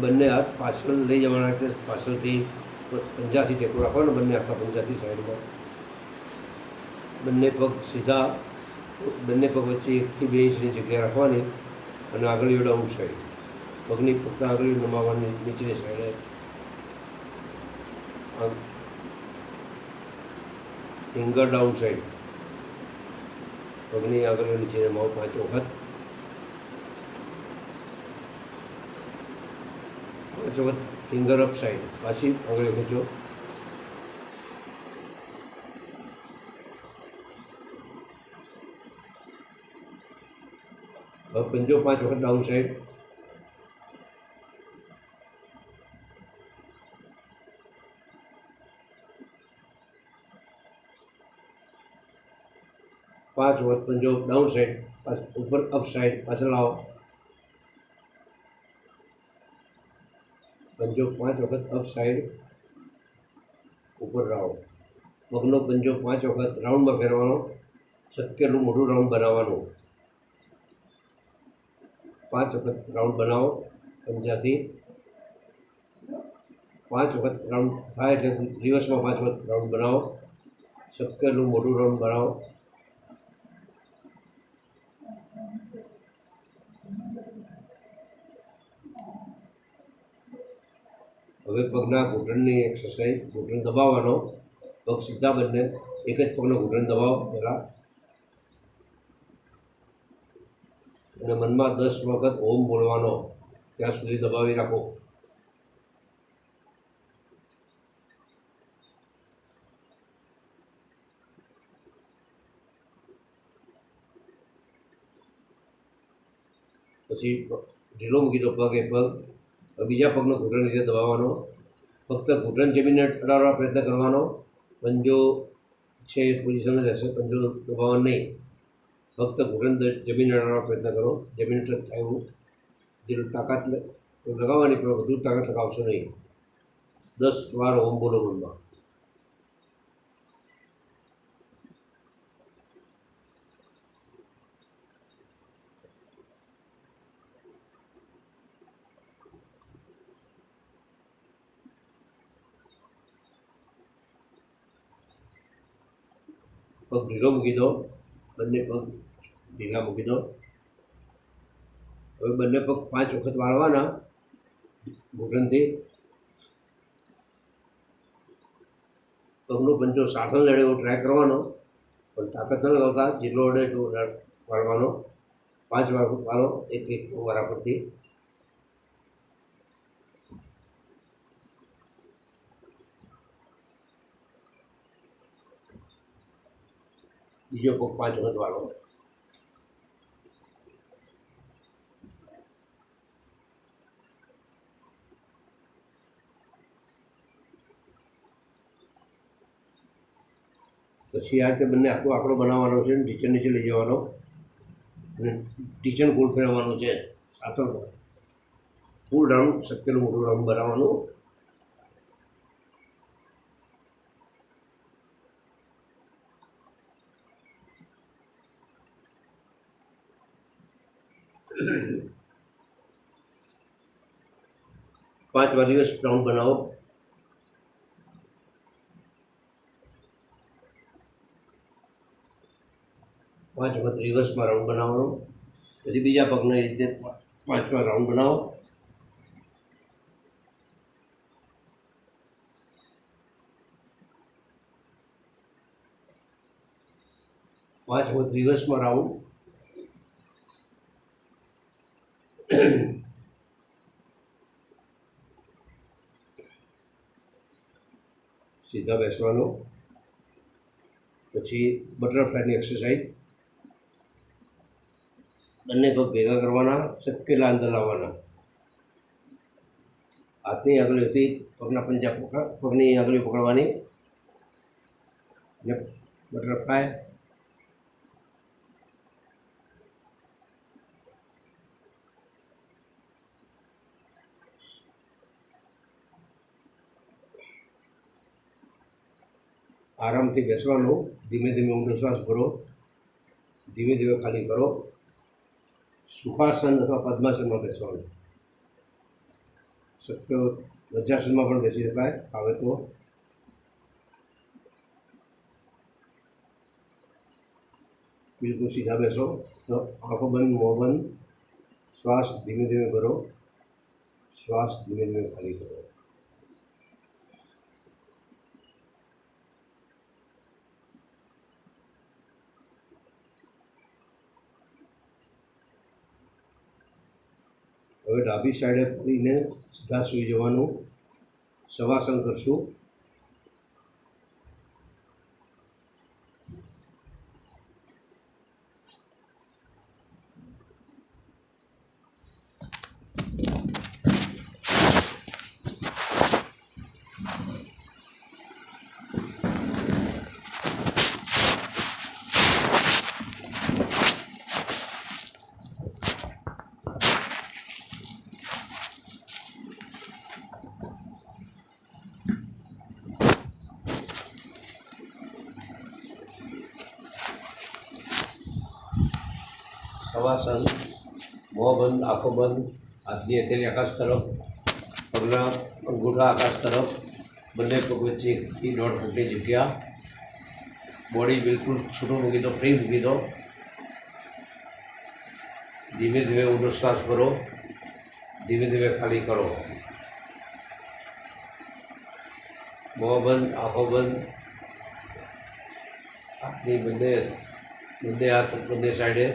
બંને હાથ પાછળ લઈ જવાના રીતે પાછળથી પંજાથી ટેકો રાખવાનો, બંને હાથના પંજાથી સાઈડમાં. બંને પગ સીધા, બંને પગ વચ્ચે 1 થી 2 ઇંચની જગ્યા રાખવાની અને આંગળીઓ ડાઉન સાઈડ. પગની ફક્ત આંગળીઓ નમાવવાની નીચેની સાઈડે. Finger down side. પગની આંગળીઓ નીચે નમાવો 5 વખત. 5 વખત ફિંગર અપ સાઈડ. પાછી આંગળીઓ ખેંચો. હવે પંજો 5 વખત ડાઉન સાઈડ. પાંચ વખત પંજો ડાઉન સાઈડ, ઉપર અપ સાઈડ. પાછળ આવો. પંજો 5 વખત અપ સાઈડ, ઉપર આવો. પગનો પંજો 5 વખત રાઉન્ડમાં ફેરવાનો. શક્ય એટલું મોટું રાઉન્ડ બનાવવાનું. 5 વખત રાઉન્ડ બનાવો પંજાથી. 5 વખત રાઉન્ડ થાય એટલે રિવર્સમાં 5 વખત રાઉન્ડ બનાવો. શક્ય એટલું મોટું રાઉન્ડ બનાવો. હવે પગના ઘૂંટણની એક્સરસાઇઝ. ઘૂંટણ દબાવવાનો. પગ સીધા બંને. એક જ પગનો ઘૂંટણ દબાવો પહેલાં અને મનમાં 10 વખત ઓમ બોલવાનો. ત્યાં સુધી દબાવી રાખો. પછી ઢીલો મૂકી દો પગ. એક પગ. બીજા પગનો ઘૂંટણ રીતે દબાવવાનો. ફક્ત ઘૂંટણ જમીનને અડાડવા પ્રયત્ન કરવાનો. પંજો છે એ પોઝિશન રહેશે. પંજો દબાવવાનો નહીં. ફક્ત ઘૂંટણ જમીન અડાડવા પ્રયત્ન કરો. જમીન ટચ થાય એવું જેટલું તાકાત લગાવવાની, પણ વધુ તાકાત લગાવશો નહીં. 10 વાર ઓમ બોલો મનમાં. પગ ઢીલો મૂકી દો. બંને પગ ઢીલા મૂકી દો. હવે બંને પગ 5 વખત વાળવાના ઘૂંટણથી. પગનો પંજો સાથે લડે એવો ટ્રાય કરવાનો, પણ તાકાત ન લગાવતા. જેટલો અડે એટલો વાળવાનો. 5 વાર વાળો એક વારા પરથી. બીજો પગ 5 વખત વાળો. પછી આ રીતે બંને આખો આંકડો બનાવવાનો છે. ટીચર નીચે લઈ જવાનો અને ટીચર ગોળ ફેરવવાનું છે. સાથળ ફૂલ રાઉન્ડ, શક્યનું મોટું રાઉન્ડ બનાવવાનું. પાંચ વાર રિવર્સ રાઉન્ડ બનાવો. પાંચ વખત રિવર્સમાં રાઉન્ડ બનાવવાનો. પછી બીજા પગને રીતે 5 વાર રાઉન્ડ બનાવો. પાંચ વખત રિવર્સમાં રાઉન્ડ. સીધા બેસવાનું. પછી બટરફ્લાયની એક્સરસાઇઝ. બંને પગ ભેગા કરવાના. શક્ય અંદર લાવવાના. હાથની આંગળીઓથી પગના પંજા પગની આંગળીઓ પકડવાની અને બટરફ્લાય. આરામથી બેસવાનું. ધીમે ધીમે ઊંડો શ્વાસ ભરો. ધીમે ધીમે ખાલી કરો. સુખાસન અથવા પદ્માસનમાં બેસવાનું. શક્ય વજ્રાસનમાં પણ બેસી શકાય આવે તો. બિલકુલ સીધા બેસો. તો આંખો બંધ, મોં બંધ, શ્વાસ ધીમે ધીમે ભરો, શ્વાસ ધીમે ધીમે ખાલી કરો. હવે ડાબી સાઈડે ફરીને સીધા સૂઈ જવાનું. શવાસન કરશું. શવાસન. મોં બંધ, આંખો બંધ, હાથની હથેળી આકાશ તરફ, પગના અંગૂઠા આકાશ તરફ, બંને પગ વચ્ચે 1 થી 1.5 ફૂટની જગ્યા. બોડી બિલકુલ છૂટું મૂકી દો, ફ્રી મૂકી દો. ધીમે ધીમે ઊંડો શ્વાસ ભરો, ધીમે ધીમે ખાલી કરો. મોં બંધ, આંખો બંધ, હાથની બંને હાથ બંને સાઈડે,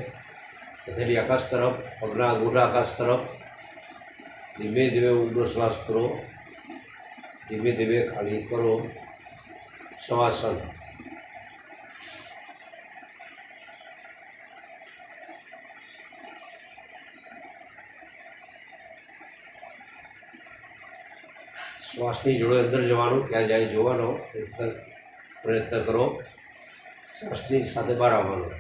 હથેળી આકાશ તરફ, પગના અંગૂઠા આકાશ તરફ. ધીમે ધીમે ઊંડો શ્વાસ કરો, ધીમે ધીમે ખાલી કરો. શવાસન. શ્વાસની જોડે અંદર જવાનું, ક્યાં જાય જોવાનો પ્રયત્ન કરો. શ્વાસની સાથે બહાર આવવાનું.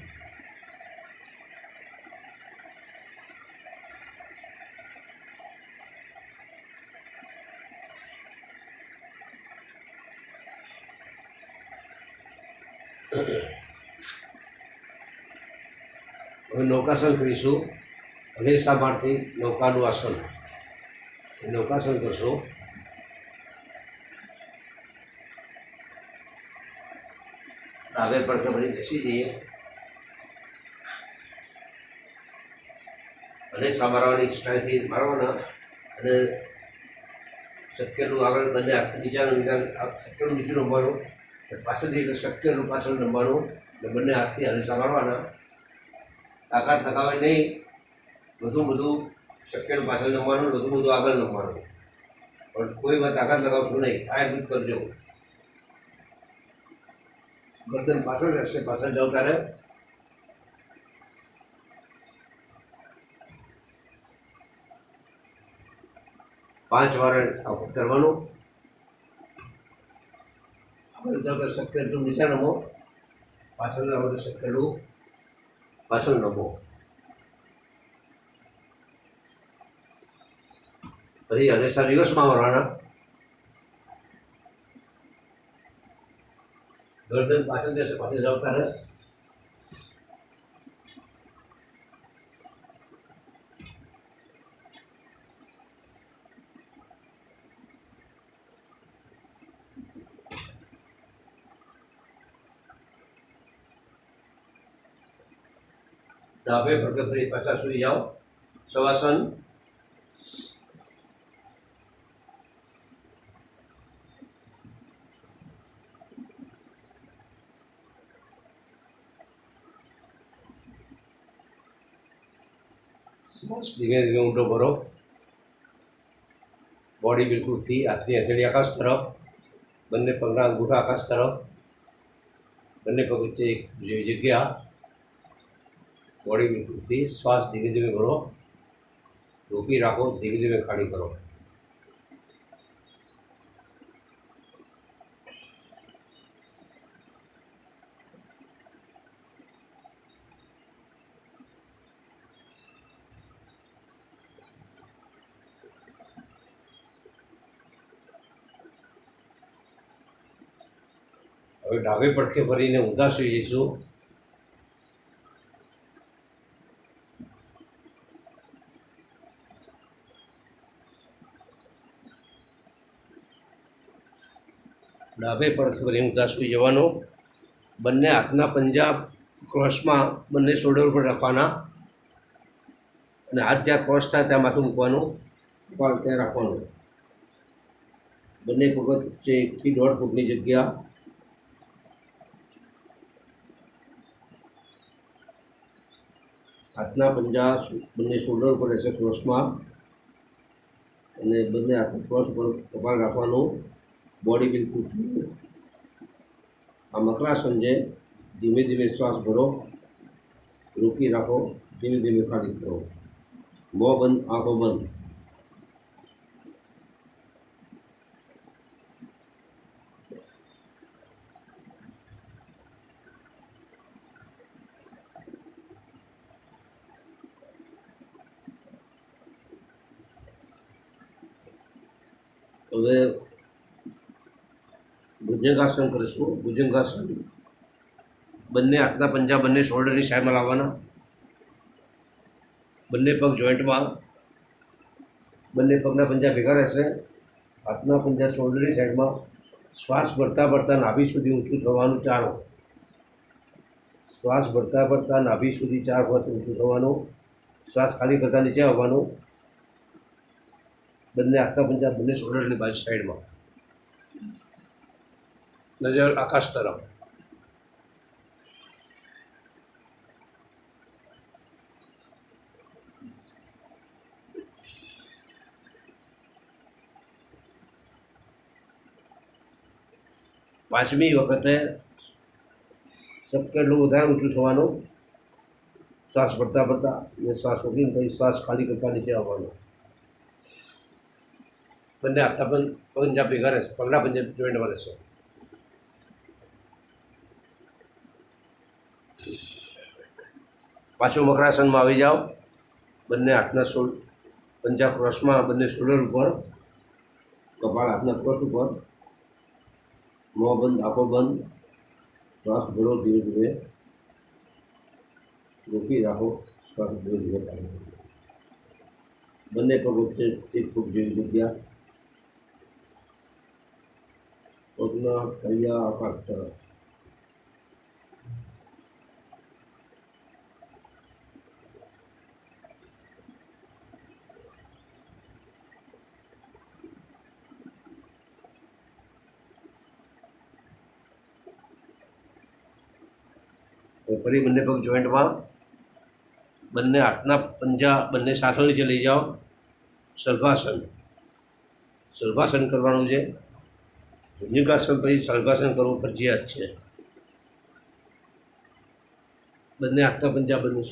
હવે નૌકાસન કરીશું. હલેસા મારથી નૌકાનું આસન. નૌકાસન કરશો. ડાબે પડખે ભરી બેસી જઈએ. હલેસા મારવાની સ્ટાઇલથી મારવાના અને શક્યનું આગળ બંને હાથ નીચાનું શક્યનું નીચું નમવાનું, પાછળથી એટલે શક્યનું પાછળ નમવાનું અને બંને હાથથી હલેસા મારવાના. તાકાત લગાવે નહીં. બધું શક્યનું પાછળ નમવાનું, બધું આગળ નમવાનું, પણ કોઈમાં તાકાત લગાવશું નહીં. થાય એટલું કરજો. ગરદન પાછળ રહેશે, પાછળ જાવ ત્યારે. પાંચ વાર કરવાનું. આગળ જાવ તો શક્ય એટલું નીચે નમો, પાછળ જાવ તો શક્ય એટલું પાછળ નમો. ફરી હલેસા રિવર્સમાં વળવાના. ગરદન પાછળ જશે, પાછળ જાવ ત્યારે. ડાબે પગ ફરી પાછા સૂઈ જાઓ. શવાસન. શ્વાસ ધીમે ધીમે ઊંડો ભરો. બોડી બિલકુલ ફ્રી. હાથની હથેળી આકાશ તરફ, બંને પગના અંગૂઠા આકાશ તરફ, બંને પગ વચ્ચે એક જગ્યા. બોડી બિલકુલ ફ્રી. શ્વાસ ધીમે ધીમે ભરો, રોકી રાખો, ધીમે ધીમે ખાલી કરો. હવે ડાબે પડખે ફરીને ઊંધા સૂઈ જઈશું. ડાબે પડખે ફરી ઊંધા સૂઈ જવાનો. બંને હાથના પંજા ક્રોસમાં બંને શોલ્ડર ઉપર રાખવાના અને હાથ જ્યાં ક્રોસ થાય ત્યાં માથું મૂકવાનું, કપાળ ત્યાં રાખવાનું. બંને પગ વચ્ચે 1 થી 1.5 ફૂટની જગ્યા. હાથના પંજા બંને શોલ્ડર ઉપર રહેશે ક્રોસમાં અને બંને હાથ ક્રોસ ઉપર કપાળ રાખવાનું. બોડી બિલકુલ ક્લીન. આ મકરાસન છે. ધીમે ધીમે શ્વાસ ભરો, રોકી રાખો, ધીમે ધીમે ખાલી કરો. મોં બંધ, આંખો બંધ. હવે ભુજંગાસન કરીશું. ભુજંગાસન બંને હાથના પંજા બંને શોલ્ડરની સાઈડમાં લાવવાના. બંને પગ જોઈન્ટમાં. બંને પગના પંજા ભેગા રહેશે. હાથના પંજા શોલ્ડરની સાઈડમાં. શ્વાસ ભરતા ભરતા નાભી સુધી ઊંચું થવાનું 4 વખત. શ્વાસ ભરતા ભરતા નાભી સુધી 4 વખત ઊંચું થવાનું. શ્વાસ ખાલી કરતા નીચે આવવાનું. બંને હાથના પંજા બંને શોલ્ડરની બાજુ સાઈડમાં. નજર આકાશ તરફ. પાંચમી વખતે શક્ય એટલું વધારે ઊંચું થવાનું. શ્વાસ ભરતા ભરતા અને શ્વાસ રોકીને પછી શ્વાસ ખાલી કરતા નીચે આવવાનો. બંને હાથના પંજા ભેગા રહેશે, પગના પંજા જોઈન્ટમાં રહેશે. પાછું મકરાસનમાં આવી જાઓ. બંને હાથના પંજા ક્રોસમાં, બંને શોલ્ડર ઉપર, કપાળ હાથના ક્રોસ ઉપર. મોં બંધ, આંખો બંધ. શ્વાસ ભરો, ધીમે ધીમે રોકી રાખો, શ્વાસ ધીમે ધીમે કાઢો. બંને પગ વચ્ચે 1 ફૂટ જેવી જગ્યા. પગના તળિયા આકાશ તરફ. ફરી બંને પગ જોઈન્ટમાં. બંને હાથના પંજા બંને સાથે નીચે લઈ જાઓ. સર્વાસન. સર્વાસન કરવાનું છે. ભુજંગાસન પછી સર્વાસન કરવું ફરજિયાત છે. બંને હાથના પંજા બંને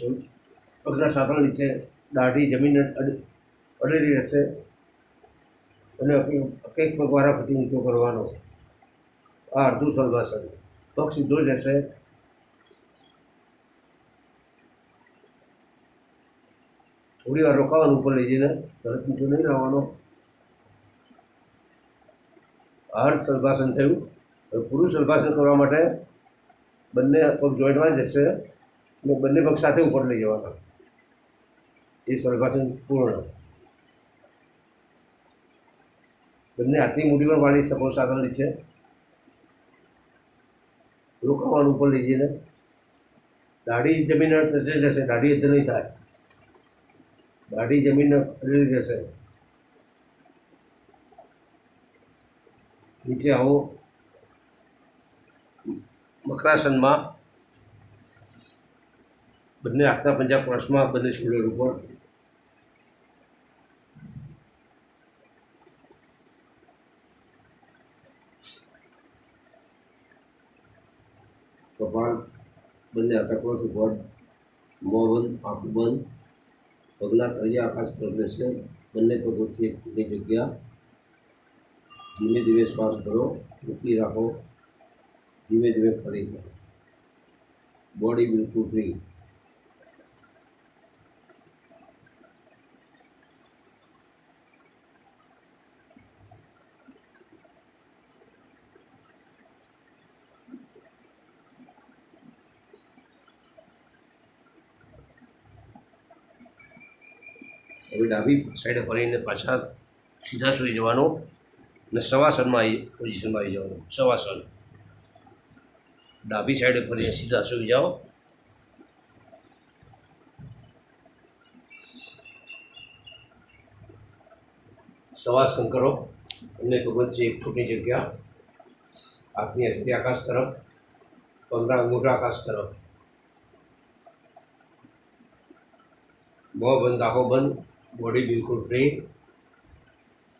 પગના સાથે નીચે, દાઢી જમીન અડેલી રહેશે અને એક પગ વારાફરતી ઊંચો કરવાનો. આ અડધું સર્વાસન. પગ સીધો જ રહેશે. થોડી વાર રોકાવાનું ઉપર લઈ જઈને, તરત નીચે નહીં રહેવાનો. અર્ધ સર્વાસન થયું. હવે પૂરું સર્વાસન કરવા માટે બંને પગ જોઈન્ટમાં જ રહેશે અને બંને પગ સાથે ઉપર લઈ જવાના. એ સર્વાસન પૂર્ણ. બંને હાથની મુઠ્ઠી પણ વાળી શકો સાથે નીચે. રોકાવાનું ઉપર લઈ જઈને. દાઢી જમીન ટચે જશે, દાઢી અડધી નહીં થાય. દાઢી જમીન અડેલી રહેશે. નીચે આવો. મકરાસનમાં બંને હાથના પંજા ક્રોસમાં, બંને શોલ્ડર ઉપર. કપાળ બંને હાથના ક્રોસ ઉપર. મોં બંધ, આંખો બંધ. પગના તળિયા આકાશ તરફ રહેશે. બંને પગ વચ્ચે 1 ફૂટની જગ્યા. ધીમે ધીમે શ્વાસ ભરો, રોકી રાખો, ધીમે ધીમે ફરી કરો. બોડી બિલકુલ ફ્રી. હવે ડાબી સાઈડે ફરીને પાછા સીધા સૂઈ જવાનું. અને શવાસનમાં પોઝિશનમાં આવી જવાનું. શવાસન. ડાબી સાઈડે ફરીને સીધા સૂઈ જાઓ. શવાસન કરો. બંને પગ વચ્ચે 1 ફૂટની જગ્યા. હાથની હથેળી આકાશ તરફ, પગના અંગૂઠા આકાશ તરફ. મોં બંધ, આંખો બંધ, બોડી બિલકુલ ફ્રી.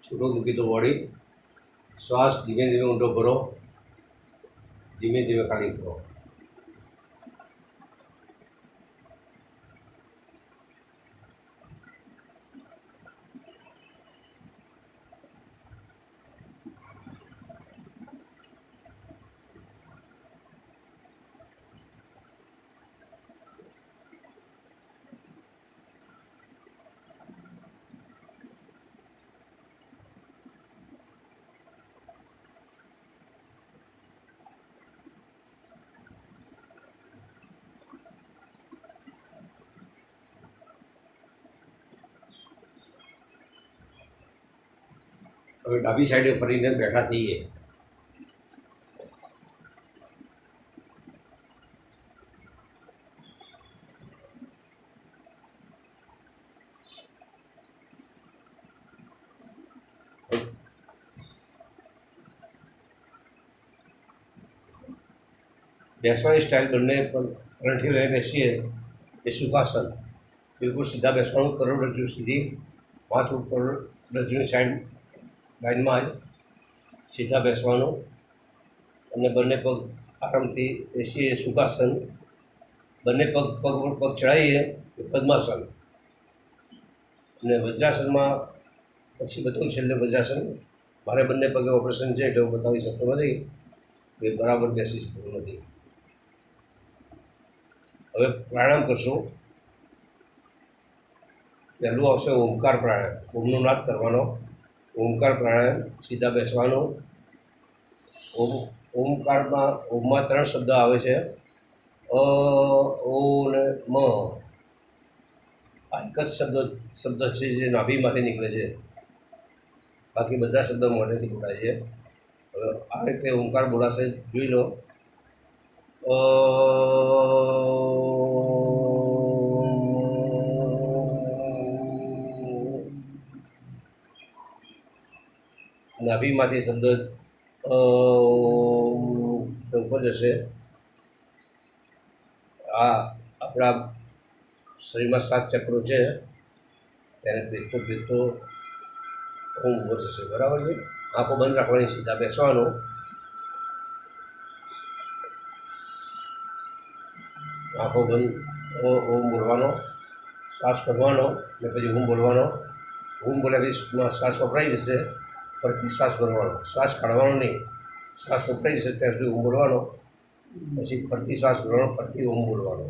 છૂટો મૂકી દો બોડી. શ્વાસ ધીમે ધીમે ઊંડો ભરો, ધીમે ધીમે ખાલી કરો. હવે ડાબી સાઈડે ફરીને બેઠા થઈએ. બેસવાની સ્ટાઇલ બંને પણ કરંઠી લઈને બેસીએ એ સુખાસન. બિલકુલ સીધા બેસવાનું, કરોડરજ્જુ સીધી, માથું કરોડરજ્જુની સાઈડ લાઈનમાં જ સીધા બેસવાનું અને બંને પગ આરામથી બેસીએ સુખાસન. બંને પગ પગ પર પગ ચડાવીએ એ પદ્માસન. અને વજ્રાસનમાં પછી બતાવું છેલ્લે વજ્રાસન. મારે બંને પગે ઓપરેશન છે એટલે હું બતાવી શકતો નથી, એ બરાબર બેસી શકતો નથી. હવે પ્રાણાયામ કરશું. પહેલું આવશે ઓમકાર પ્રાણાયામ. ઓમનો નાદ કરવાનો. ઓમકાર પ્રાણાયામ. સીધા બેસવાનો. ઓમકારમાં 3 શબ્દ આવે છે, અ, ઓ ને મ. આ એક જ શબ્દ છે જે નાભીમાંથી નીકળે છે, બાકી બધા શબ્દો મોઢેથી બોલાય છે. હવે આ રીતે ઓમકાર બોલાશે, જોઈ લો. નાભીમાંથી શબ્દ ઉપર જશે. આ આપણા શરીરમાં 7 ચક્રો છે, તેને ભેગતો ઓમ ઉપર જશે. બરાબર છે. આંખો બંધ રાખવાની, સીધા બેસવાનું. આંખો બંધ, ઓમ બોલવાનો, શ્વાસ કરવાનો ને પછી ઓમ બોલવાનો. ઓમ બોલ્યા પછી શ્વાસ વપરાઈ જશે, ફરીથી શ્વાસ ભરવાનો. શ્વાસ કાઢવાનો નહીં, શ્વાસ વપરાઈ જશે ત્યાં સુધી ઓમ બોલવાનો, પછી ફરીથી શ્વાસ ભરવાનો, ફરીથી ઓમ બોલવાનો.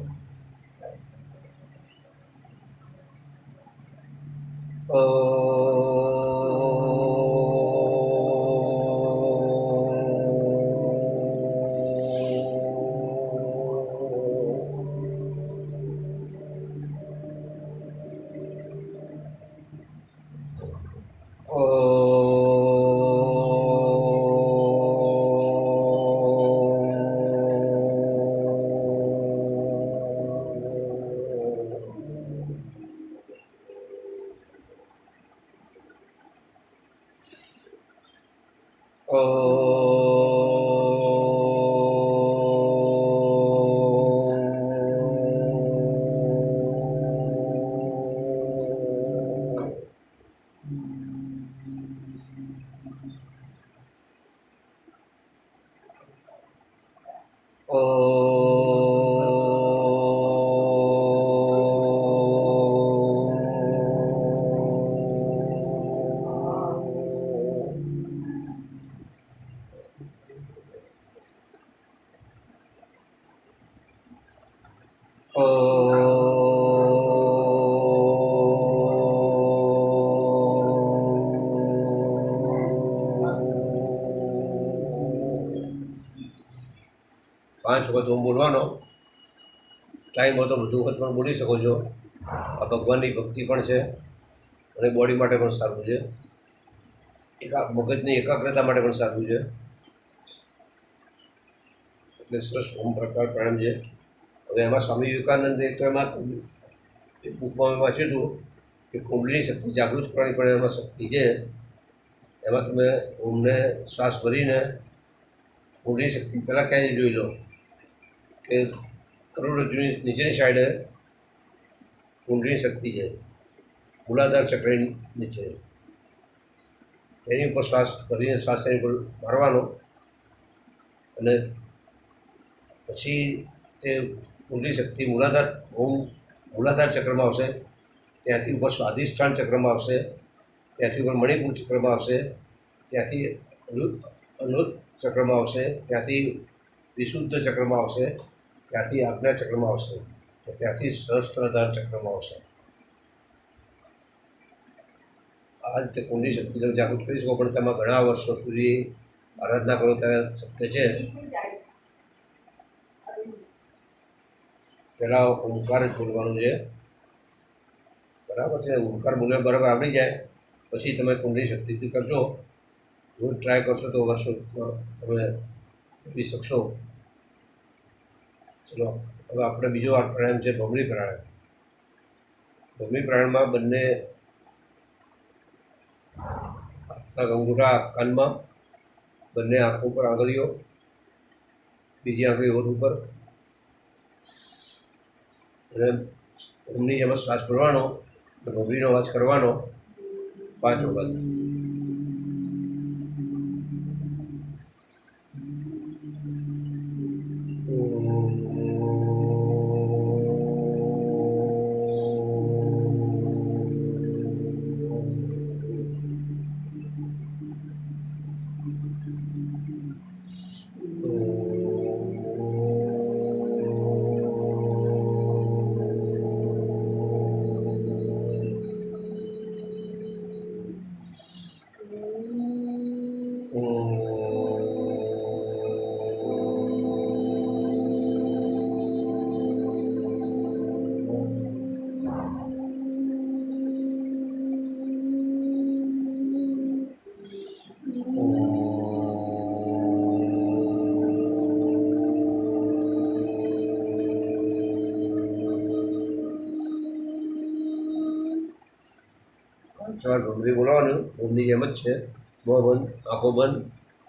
પાંચ વખત ઓમ બોલવાનો. ટાઈમ હોય તો વધુ વખત પણ બોલી શકો છો. આ ભગવાનની ભક્તિ પણ છે અને બોડી માટે પણ સારું છે. મગજની એકાગ્રતા માટે પણ સારું છે. એટલે સરસ ઓમ પ્રકાર પ્રાણાયામ છે. હવે એમાં સ્વામી વિવેકાનંદે તો એમાં એક બુકમાં મેં વાંચ્યું હતું કે કુંડલીની શક્તિ જાગૃત કરવાની પણ એમાં શક્તિ છે. એમાં તમે ઓમને શ્વાસ ભરીને કુંડલીની શક્તિ પહેલાં ક્યાંય જોઈ લો કે કરોડરજ્જુની નીચેની સાઈડે કુંડલીની શક્તિ છે, મૂલાધાર ચક્રની નીચે. તેની ઉપર શ્વાસ ભરીને શ્વાસ તેની ઉપર મારવાનો અને પછી તે કુંડલી શક્તિ મૂલાધાર ચક્રમાં આવશે, ત્યાંથી ઉપર સ્વાધિષ્ઠાન ચક્રમાં આવશે, ત્યાંથી ઉપર મણિપુર ચક્રમાં આવશે, ત્યાંથી અનુત ચક્રમાં આવશે, ત્યાંથી વિશુદ્ધ ચક્રમાં આવશે, ત્યાંથી આજ્ઞા ચક્રમાં આવશે, ત્યાંથી સહસ્ત્રધાર ચક્રમાં આવશે. આ રીતે કુંડલી શક્તિ તમે જાગૃત કરી શકો, પણ તેમાં ઘણા વર્ષો સુધી આરાધના કરો ત્યારે શક્ય છે. પહેલાં ઓમકાર જ બોલવાનું છે, બરાબર છે. ઓમકાર બોલવા બરાબર આવડી જાય પછી તમે કુંડલી શક્તિથી કરજો. રોજ ટ્રાય કરશો તો વર્ષોમાં તમે કરી શકશો. ચલો, હવે આપણે બીજો આ પ્રાણાયામ છે ભમરી પ્રાણાયામ. ભમરી પ્રાણાયામમાં બંને હાથના અંગૂઠા કાનમાં, બંને આંખો ઉપર આંગળીઓ, બીજી આંગળી હોઠ ઉપર, અને ઓમની જેમ શ્વાસ ભરવાનો, ભમરીનો અવાજ કરવાનો 5 વખત. ચાર ભમરી બોલાવવાનું, ભમરી જેમ જ છે. મોં બંધ, આંખો બંધ,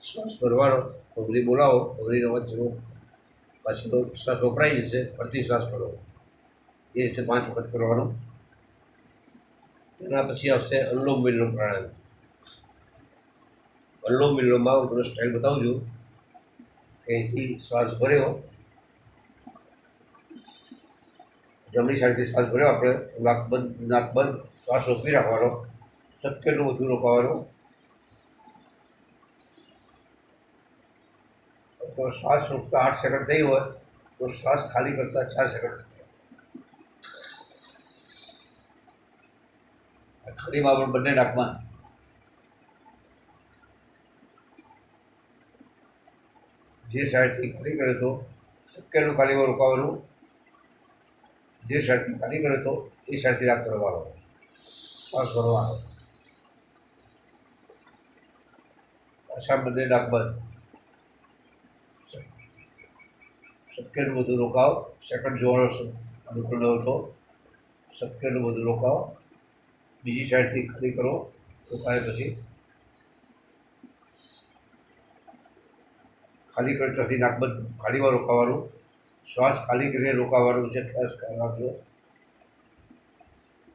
શ્વાસ ભરવાનો, ભમરી બોલાવો, ભમરીનો અવાજ જવો, પાછી તો શ્વાસ વપરાઈ જશે, ફરતી શ્વાસ ભરો. એ રીતે 5 વખત કરવાનું. તેના પછી આવશે અનુલોમ વિલોમ પ્રાણાયામ. અનુલોમ વિલોમમાં હું તમને સ્ટાઇલ બતાવું છું કે અહીંથી શ્વાસ ભર્યો, જમણી સાઈડથી શ્વાસ ભર્યો, આપણે નાક બંધ શ્વાસ રોકી રાખવાનો, શક્ય એટલું વધુ રોકાવાનો. તો શ્વાસ રોકતા 8 સેકન્ડ થઈ હોય તો શ્વાસ ખાલી કરતા 4 સેકન્ડ થાય. ખાલીમાં પણ બંને નાકમાં જે સાઈડથી ખાલી કરે તો શક્ય એટલું ખાલીમાં રોકાવાનું, જે સાઈડથી ખાલી કરે તો એ સાઈડથી રાખ કરવાનો, શ્વાસ ભરવાનો. પાછા બંને નાક બંધ, શક્ય એટલું બધું રોકાવ, સેકન્ડ જોવાનો અનુકૂળ ન હતો, શક્ય એટલું બધું રોકાવ. બીજી સાઈડથી ખાલી કરો, રોકાય પછી ખાલી કરતાથી નાક બંધ ખાલીમાં રોકાવાનું, શ્વાસ ખાલી કરીને રોકાવાનું છે, ખાસ ખ્યાલ રાખજો.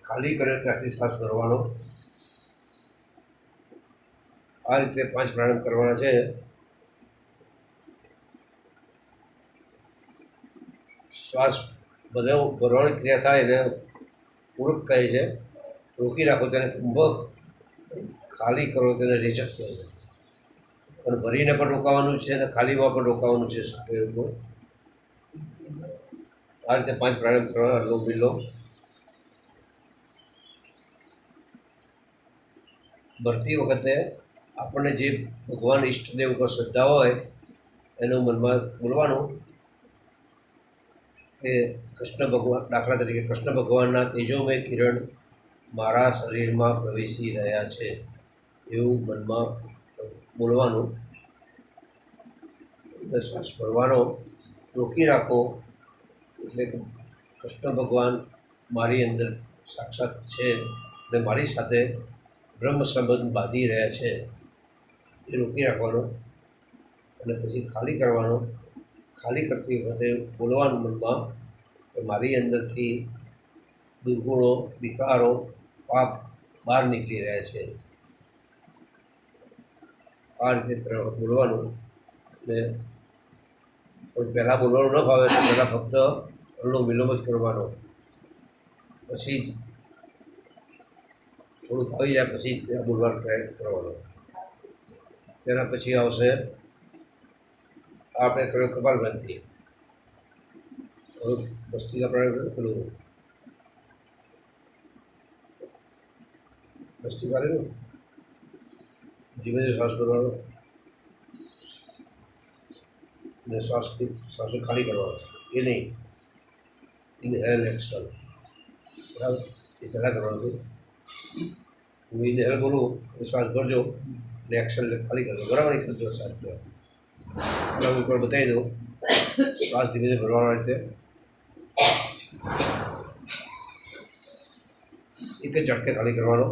ખાલી કરે ત્યાંથી શ્વાસ ભરવાનો. આ રીતે 5 પ્રાણાયામ કરવાના છે. શ્વાસ ભરવાની ક્રિયા થાય એને પૂરક કહે છે. રોકી રાખો તેને કુંભક, ખાલી કરો તેને રેચક કહે છે. અને ભરીને પણ રોકાવાનું છે અને ખાલીમાં પણ રોકાવાનું છે શક્ય એટલું. આ રીતે 5 પ્રાણાયામ કરવા. અનુલોમ વિલોમ. ભરતી વખતે આપણને જે ભગવાન ઈષ્ટદેવ ઉપર શ્રદ્ધા હોય એનું મનમાં બોલવાનું કે કૃષ્ણ ભગવાન, દાખલા તરીકે કૃષ્ણ ભગવાનના તેજોમય કિરણ મારા શરીરમાં પ્રવેશી રહ્યા છે. એવું મનમાં બોલવાનું. અને શ્વાસ ભરવાનો રોકી રાખો, એટલે કે કૃષ્ણ ભગવાન મારી અંદર સાક્ષાત છે અને મારી સાથે બ્રહ્મ સંબંધ બાંધી રહ્યા છે, એ રોકી રાખવાનો. અને પછી ખાલી કરવાનો. ખાલી કરતી વખતે બોલવાનું મનમાં કે મારી અંદરથી દુર્ગુણો, વિકારો, પાપ બહાર નીકળી રહ્યા છે. આ રીતે 3 વખત બોલવાનું. ને પણ પહેલાં બોલવાનું ન ફાવે તો પહેલાં ફક્ત અનુલોમ વિલોમ જ કરવાનો. પછી જ થોડું ફાવી જાય પછી બોલવાનો ટ્રાય કરવાનો. તેના પછી આવશે આપણે કર્યો કપાલભાતિ. હવે ભસ્ત્રિકા પ્રાણાયામ પેલું ભસ્ત્રિકા રહ્યું, ધીમે ધીમે શ્વાસ કરવાનો ને શ્વાસ ખાલી કરવાનો. એ નહીં, ઇનહેલ એક્સેલ, બરાબર? એ પહેલાં કરવાનું હતું. હું ઇનહેલ બોલું એ શ્વાસ ભરજો ને એક્સેલ ખાલી કરજો, બરાબર? એક જ શ્વાસ કહેવાય. હું એકવાર બતાવી દઉં. શ્વાસ ધીમે ધીમે ભરવાનો રીતે એક જ ઝટકે ખાલી કરવાનો.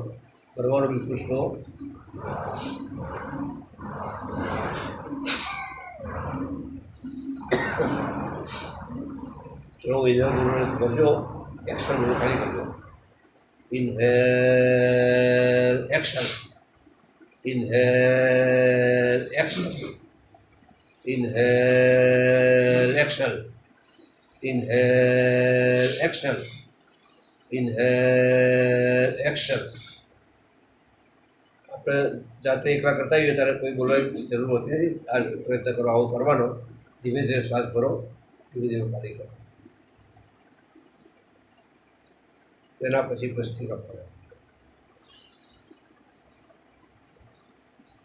ભરવાનો બિલકુલ સ્લો. ચલો ઇનહેલ ભરજો, એક્સેલ બોલો ખાલી કરજો. Inhale exhale, inhale exhale, inhale exhale, inhale exhale, inhale exhale. આપણે જાતે એકલા કરતા હોઈએ ત્યારે કોઈ બોલવાની જરૂર હોતી નથી. આ પ્રયત્ન કરો, આવો કરવાનો. ધીમે ધીમે શ્વાસ ભરો, ધીમે ધીમે ખાલી કરો. તેના પછી ભસ્ત્રિકા પ્રાણાયામ.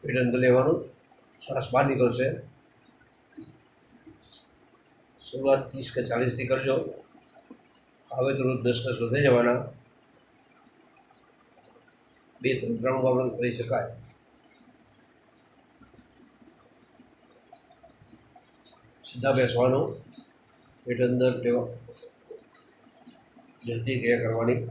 પેટ અંદર લેવાનું, શ્વાસ બહાર નીકળશે. શરૂઆત 30 કે 40થી કરજો. હવે તો રોજ 10 વધી જવાના. 2-3 રાઉન્ડ કરી શકાય. સીધા બેસવાનું, પેટ અંદર જલ્દી ક્રિયા કરવાની.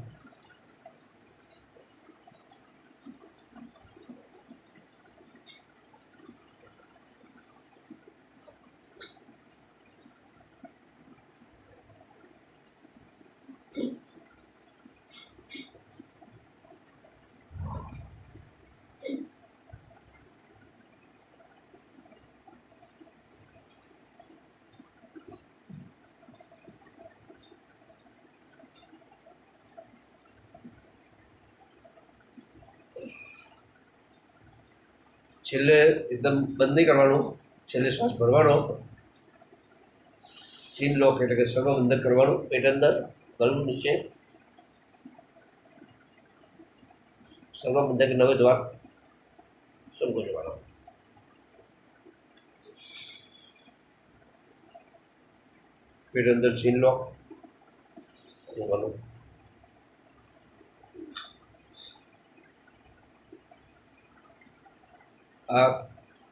છેલ્લે એકદમ બંધ નહીં કરવાનું. છેલ્લે શ્વાસ ભરવાનો. ચીન લોક એટલે કે સર્વબંધક કરવાનું. પેટ અંદર, ગળું નીચે, સર્વબંધક 9 દ્વાર સંકોચવાનો. પેટ અંદર ચીન લોક કરવાનું. આ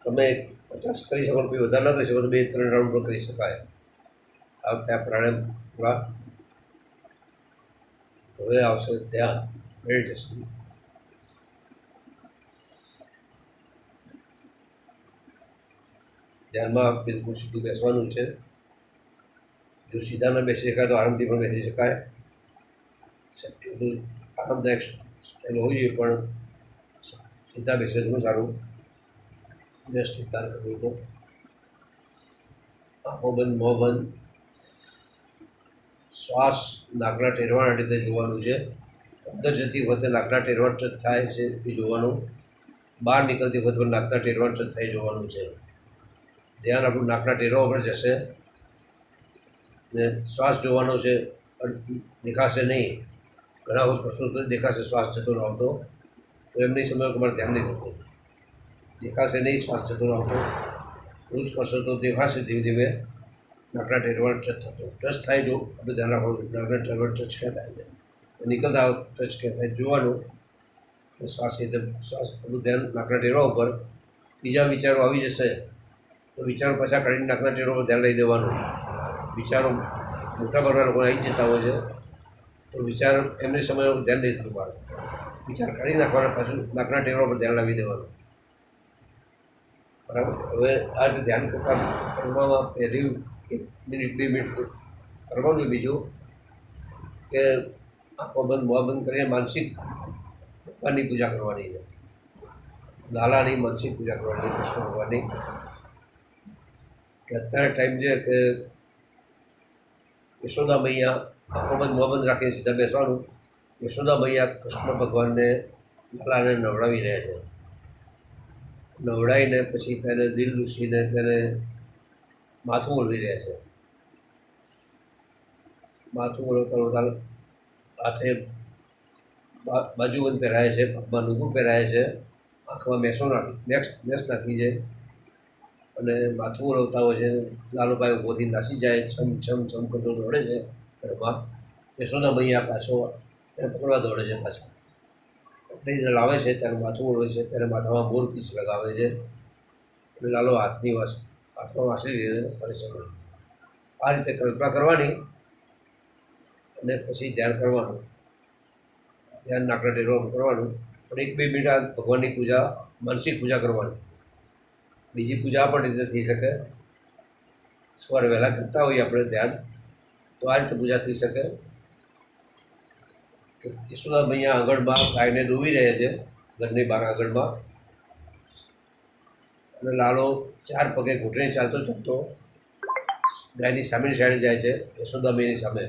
તમે 50 કરી શકો, કોઈ વધારે ન કરી શકો તો 2-3 રાઉન્ડ પણ કરી શકાય. આ વખતે આ પ્રાણાયામ પૂરા. હવે આવશે ધ્યાન, મેડિટેશન. ધ્યાનમાં બિલકુલ સીધું બેસવાનું છે. જો સીધા ન બેસી શકાય તો આરામથી પણ બેસી શકાય. શક્ય એટલું આરામદાયક સ્ટાઇલ હોવી જોઈએ, પણ સીધા બેસે ઘણું સારું. વ્યવસ્થિત તાર કરવું તો આંખો બંધ, મોં બંધ. શ્વાસ નાકના ટેરવાના રીતે જોવાનું છે. અંદર જતી વખતે નાકના ટેરવાં ટચ થાય છે એ જોવાનું. બહાર નીકળતી વખતે પણ નાકના ટેરવાં ટચ થાય જોવાનું છે. ધ્યાન આપણું નાકના ટેરવા પર જશે ને શ્વાસ જોવાનો છે. દેખાશે નહીં. ઘણા વખત કરશો તો દેખાશે શ્વાસ જતો ન આવતો, તો એમ નહીં સમય તમારે ધ્યાન નહીં થતું. દેખાશે નહીં શ્વાસ જતો ન આવતો. એવું જ કરશો તો દેખાશે ધીમે ધીમે નાકના ટેરવાં ટચ થતો. ટચ થાય જો આપણે ધ્યાન રાખવાનું. નાકના ટેરવાં ટચ ક્યાં થાય છે, નીકળતા ટચ ક્યાં થાય જોવાનું. શ્વાસ રીતે શ્વાસ બધું ધ્યાન નાકના ટેરવા ઉપર. બીજા વિચારો આવી જશે તો વિચારો પાછા કાઢીને નાકના ટેરવા પર ધ્યાન લઈ દેવાનું. વિચારો મોટાભાગના લોકોને આવી જતા હોય છે તો વિચાર એમની સમય ધ્યાન નહીં થતું મારે. વિચાર કાઢી નાખવાના, પાછું નાકના ટેરવા પર ધ્યાન લાવી દેવાનું. બરાબર. હવે આ રીતે ધ્યાન કરવામાં પહેલી 1 મિનિટ 2 મિનિટ કરવાનું. બીજું કે આંખો બંધ મોં બંધ કરીને માનસિક ભગવાનની પૂજા કરવાની છે. લાલાની માનસિક પૂજા કરવાની છે, કૃષ્ણ ભગવાનની. કે અત્યારે ટાઈમ છે કે યશોદા મૈયા આંખો બંધ મોં બંધ રાખીને સીધા બેસવાનું. યશોદા મૈયા કૃષ્ણ ભગવાનને લાલાને નવડાવી રહ્યા છે. નવડાવીને પછી તેને દિલ લૂસીને તેને માથું ઓળવી રહ્યા છે. માથું ઓળવતા ઓળવતા હાથે બાજુબંધ પહેરાય છે, પગમાં નુગું પહેરાય છે, આંખમાં મેસ નાખી છે અને માથું ઓળવતા હોય છે. લાલુભાઈ ઊભોથી નાસી જાય, છમ છમ છમ કરતો દોડે છે ઘરમાં. યશોદા મૈયા પાછો એને પકડવા દોડે છે. પાછા પકડીને લાવે છે, ત્યારે માથું ઓળવે છે, ત્યારે માથામાં મોર પીસ લગાવે છે અને લાલો હાથમાં વાસળી રહીને ફરે છે. આ રીતે કલ્પના કરવાની અને પછી ધ્યાન કરવાનું. ધ્યાન નાકના ટેરવા કરવાનું. પણ 1-2 મિનિટ આ ભગવાનની પૂજા, માનસિક પૂજા કરવાની. બીજી પૂજા પણ રીતે થઈ શકે. સવારે વહેલા કરતા હોઈએ આપણે ધ્યાન, તો આ રીતે પૂજા થઈ શકે. કે યશોદા મૈયા આંગણમાં ગાયને દોવી રહ્યા છે, ઘરની બહાર આંગણમાં. અને લાલો 4 પગે ઘૂંટણે ચાલતો ચાલતો ગાયની સામેની સાઈડે જાય છે, યશોદા મૈયાની સામે.